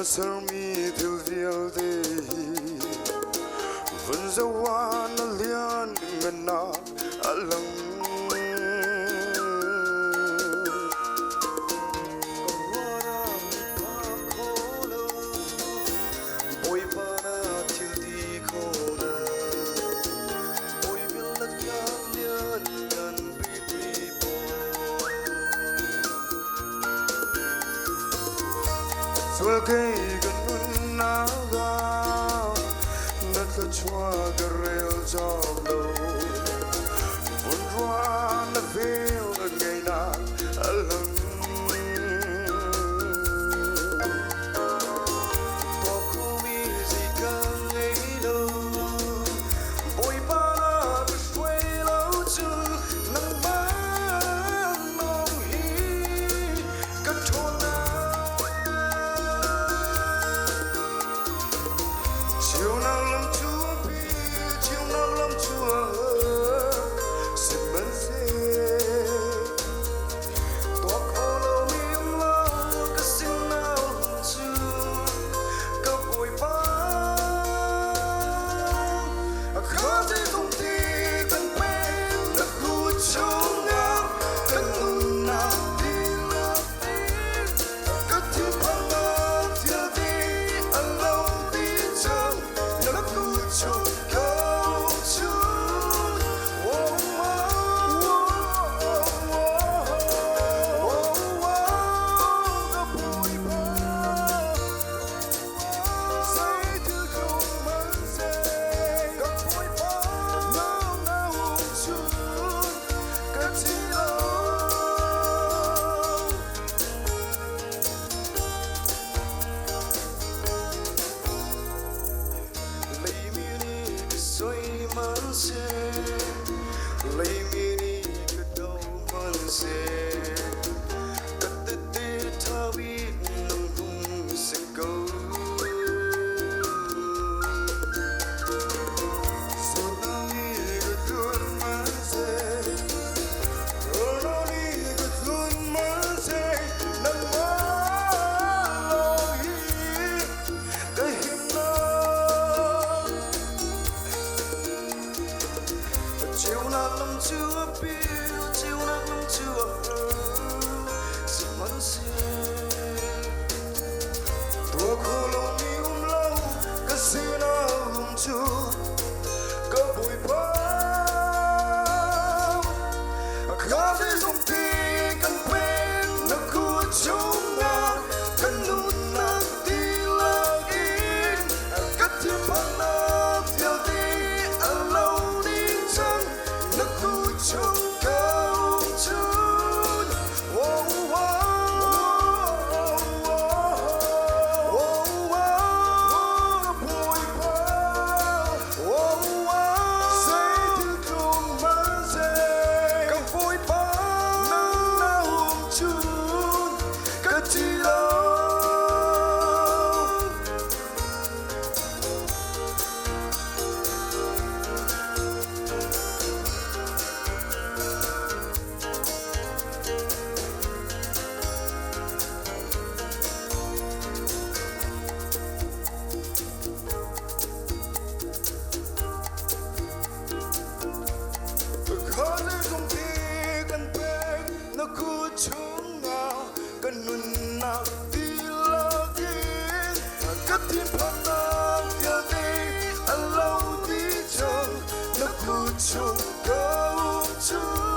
sớm mi thiêu diêu thế vẫn dấu hoa nó liên ngân na lăng Suel cây gần naga nát la chua garel trong lâu vun hoa na veo ngày na lăng bỏ cô mi gì cả ngày đâu bồi ba na suy lâu chưa nắng ban mong hi cất thôn chiều nào lâm chúa bi chiều nào lâm chúa xin mến xe toa khó lâu miếng lâu cái xin nào chưa cái vội vã khó gì không thì cần bên đã khu trốn nào cần ngừng nào đi là đi cái thiên bằng nào thiếu đi anh lâu đi chẳng nó cứ trông câu chút có bụi bã say thứ không mất dây có bụi bã nó hùng chút cái chi đâu lấy mini cái xoay mắn xe lấy mini cái đầu mắn xe cái tê tê tha biết nằm hùng sẽ câu số ta nghĩ cái luôn mắn xe rồi nó đi cái luôn mắn xe nằm mơ hi cái hiểm nào chiều nào lâm chưa biết chiều nào lâm chưa xin mắn xe tua khô lâu níu lâu cái gì nào không chút có bụi bã khó gì không thì cần bên nó cứ trốn nào cần nút nào đi là in cất thiên bằng nào thiếu đi anh lâu đi chẳng nó cứ trông câu chút bụi bã say thứ không mất dây càng vội vã nắng na hùng chút cái chi đâu khó gì không thì cần bên nó cứ trốn nào cần nụn nào đi là yên cất thiên phần nào theo đi anh lâu đi chẳng nó cứ trông câu chút